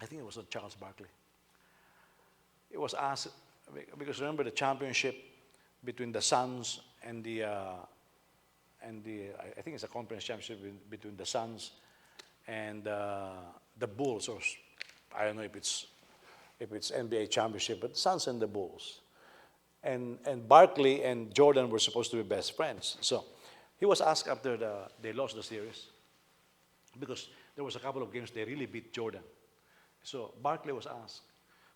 I think it was with Charles Barkley. It was asked because remember the championship between the Suns and the I think it's a conference championship between the Suns and the Bulls, or I don't know if it's NBA championship, but Suns and the Bulls. And Barkley and Jordan were supposed to be best friends. So he was asked after they lost the series, because there was a couple of games they really beat Jordan. So Barkley was asked,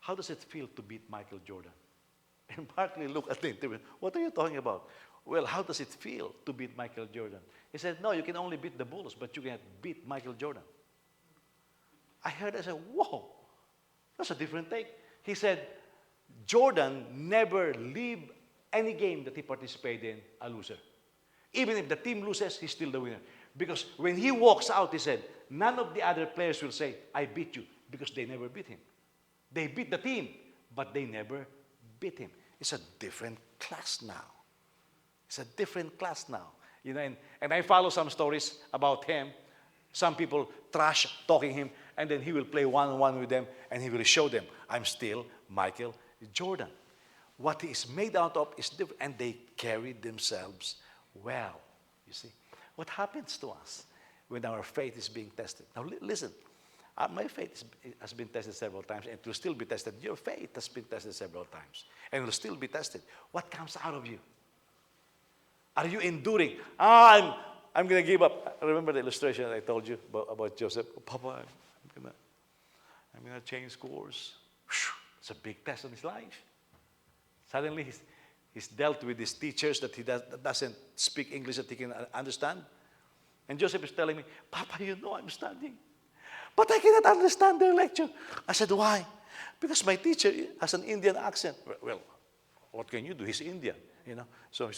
how does it feel to beat Michael Jordan? And Barkley looked at the interview, what are you talking about? Well, how does it feel to beat Michael Jordan? He said, no, you can only beat the Bulls, but you can't beat Michael Jordan. I said, whoa, that's a different take. He said, Jordan never leave any game that he participated in a loser. Even if the team loses, he's still the winner. Because when he walks out, he said, none of the other players will say, I beat you, because they never beat him. They beat the team, but they never beat him. It's a different class now. It's a different class now. You know, and I follow some stories about him. Some people trash talking him, and then he will play one-on-one with them, and he will show them, I'm still Michael Jordan. What he is made out of is different, and they carry themselves well. You see, what happens to us when our faith is being tested? Now listen, my faith has been tested several times, and it will still be tested. Your faith has been tested several times, and will still be tested. What comes out of you? Are you enduring? I'm going to give up. Remember the illustration I told you about Joseph? Oh, Papa, I'm going to change course. It's a big test on his life. Suddenly, he's dealt with these teachers that he doesn't speak English that he can understand. And Joseph is telling me, Papa, you know I'm studying, but I cannot understand their lecture. I said, why? Because my teacher has an Indian accent. Well, what can you do? He's Indian, you know. So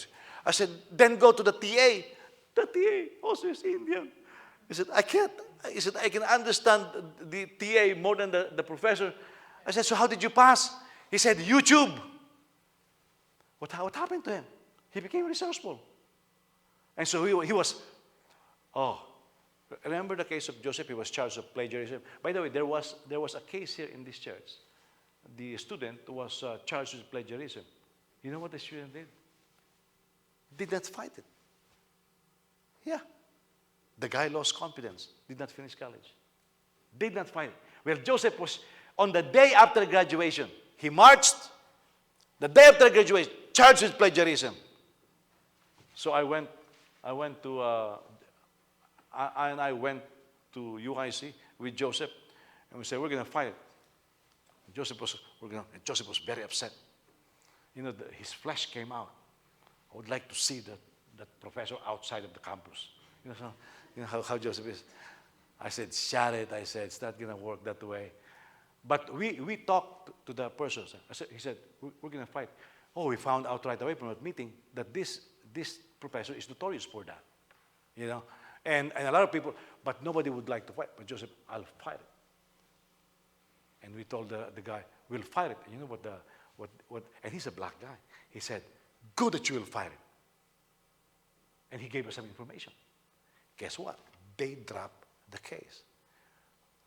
I said, then go to the TA. The TA also is Indian. He said, I can't. He said, I can understand the TA more than the professor. I said, so how did you pass? He said, YouTube. What happened to him? He became resourceful. And so he was Oh, remember the case of Joseph? He was charged of plagiarism. By the way, there was a case here in this church. The student was charged with plagiarism. You know what the student did? Did not fight it. Yeah. The guy lost confidence. Did not finish college. Did not fight it. Well, Joseph was, on the day after graduation, he marched, the day after graduation, charged with plagiarism. So I went to UIC with Joseph, and we said, we're going to fight it. Joseph was very upset. You know, his flesh came out. I would like to see that professor outside of the campus. You know how Joseph is. I said, shut it. I said, it's not going to work that way. But we talked to the person. He said, we're going to fight. Oh, we found out right away from that meeting that this professor is notorious for that. You know, and a lot of people, but nobody would like to fight. But Joseph, I'll fight it. And we told the guy, we'll fight it. And you know what? And he's a black guy. He said, good that you will fight it. And he gave us some information. Guess what? They dropped the case.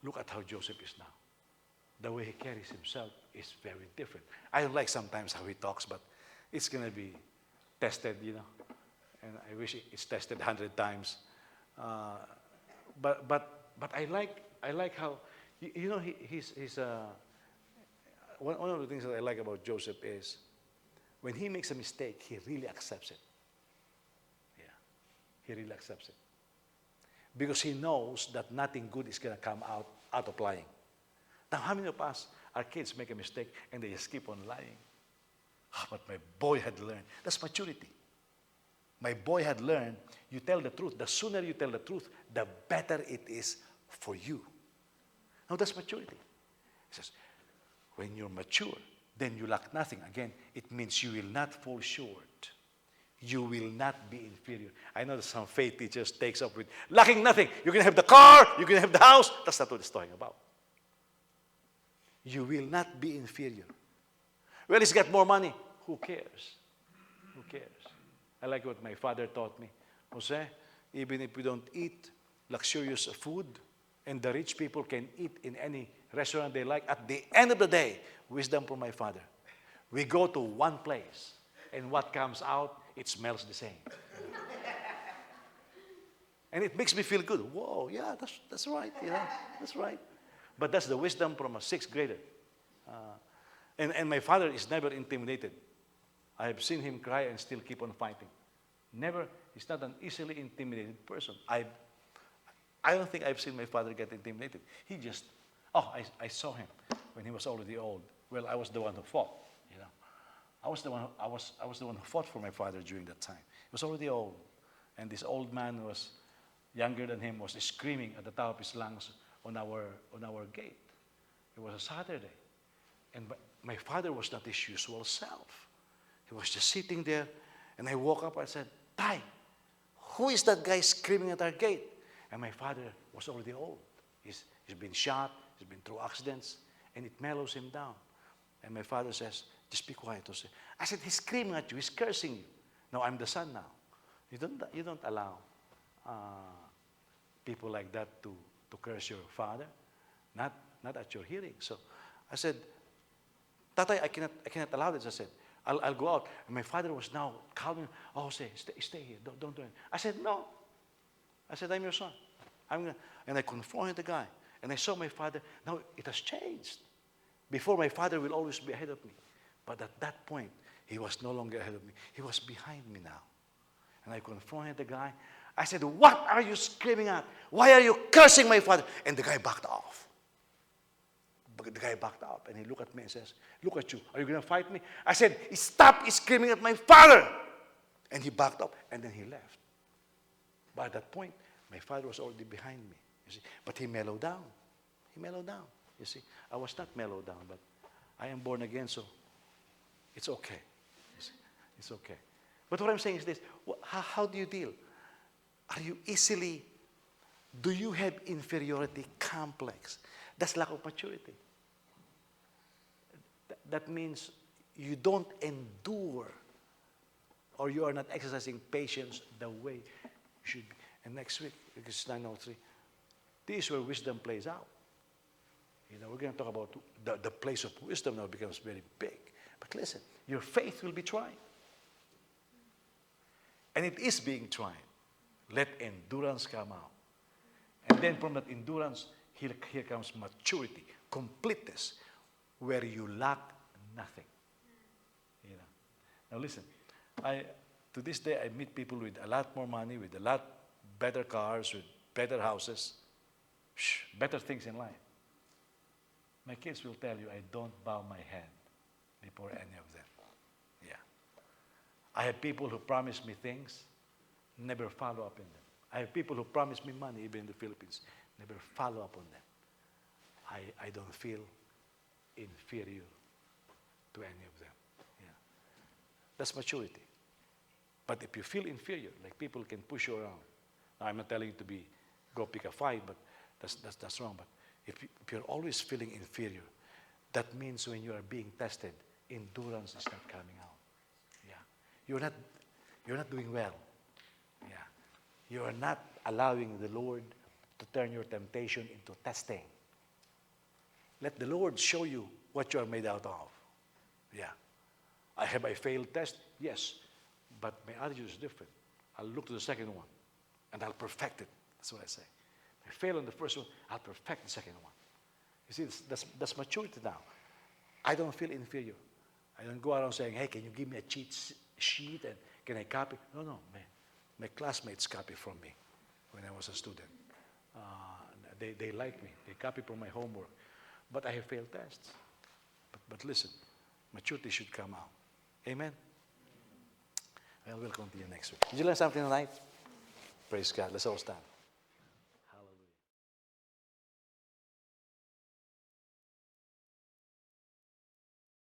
Look at how Joseph is now. The way he carries himself is very different. I don't like sometimes how he talks, but it's going to be tested, you know. And I wish it's tested 100 times. But I like how, you know, he's one of the things that I like about Joseph is when he makes a mistake, he really accepts it. Yeah, he really accepts it. Because he knows that nothing good is going to come out of lying. Now, how many of us, our kids make a mistake and they just keep on lying? But my boy had learned. That's maturity. My boy had learned, you tell the truth. The sooner you tell the truth, the better it is for you. Now, that's maturity. He says, when you're mature, then you lack nothing. Again, it means you will not fall short. You will not be inferior. I know that some faith teachers takes up with lacking nothing. You're going to have the car, you're going to have the house. That's not what it's talking about. You will not be inferior. Well, he's got more money. Who cares? Who cares? I like what my father taught me. Jose, even if we don't eat luxurious food, and the rich people can eat in any restaurant they like, at the end of the day, wisdom from my father, we go to one place, and what comes out, it smells the same. And it makes me feel good. Whoa, yeah, that's right, you know, that's right. But that's the wisdom from a sixth grader. And my father is never intimidated. I have seen him cry and still keep on fighting. Never, he's not an easily intimidated person. I don't think I've seen my father get intimidated. He just, I saw him when he was already old. Well, I was the one who fought, you know. I was the one who fought for my father during that time. He was already old. And this old man was younger than him, was screaming at the top of his lungs on our gate. It was a Saturday. And my father was not his usual self. He was just sitting there, and I woke up and said, Tay, who is that guy screaming at our gate? And my father was already old. He's been shot, he's been through accidents, and it mellows him down. And my father says, just be quiet, Jose. I said, he's screaming at you, he's cursing you. No, I'm the son now. You don't allow people like that to curse your father, not at your hearing. So I said, Tatay, I cannot allow this. I said, I'll go out. And my father was now calming. Oh, stay here. Don't do it. I said, no. I said, I'm your son. And I confronted the guy. And I saw my father. Now it has changed. Before, my father will always be ahead of me. But at that point, he was no longer ahead of me. He was behind me now. And I confronted the guy. I said, what are you screaming at? Why are you cursing my father? And the guy backed off. But the guy backed up and he looked at me and says, look at you. Are you going to fight me? I said, stop screaming at my father. And he backed up and then he left. But at that point, my father was already behind me. You see, but he mellowed down. He mellowed down. You see, I was not mellowed down, but I am born again, so it's okay. You see, it's okay. But what I'm saying is this: how do you deal? Are you do you have inferiority complex? That's lack of maturity. That means you don't endure or you are not exercising patience the way you should be. And next week, because it's 9:03, this is where wisdom plays out. We're going to talk about the place of wisdom now becomes very big. But listen, your faith will be tried. And it is being tried. Let endurance come out. And then from that endurance, here comes maturity, completeness, where you lack nothing. Now listen, to this day I meet people with a lot more money, with a lot better cars, with better houses, better things in life. My kids will tell you I don't bow my head before any of them. Yeah. I have people who promise me things, never follow up in them. I have people who promise me money, even in the Philippines, never follow up on them. I don't feel inferior to any of them. Yeah. That's maturity. But if you feel inferior, like people can push you around. Now, I'm not telling you to go pick a fight, but that's wrong. But if you're always feeling inferior, that means when you are being tested, endurance is not coming out. Yeah. You're not doing well. Yeah. You are not allowing the Lord to turn your temptation into testing. Let the Lord show you what you are made out of. Yeah. Have I failed test? Yes. But my attitude is different. I'll look to the second one, and I'll perfect it. That's what I say. If I fail on the first one, I'll perfect the second one. You see, that's maturity now. I don't feel inferior. I don't go around saying, hey, can you give me a cheat sheet and can I copy? No, my classmates copy from me when I was a student. They like me. They copy from my homework. But I have failed tests. But listen, maturity should come out. Amen? Well, we'll continue next week. Did you learn something tonight? Praise God. Let's all stand.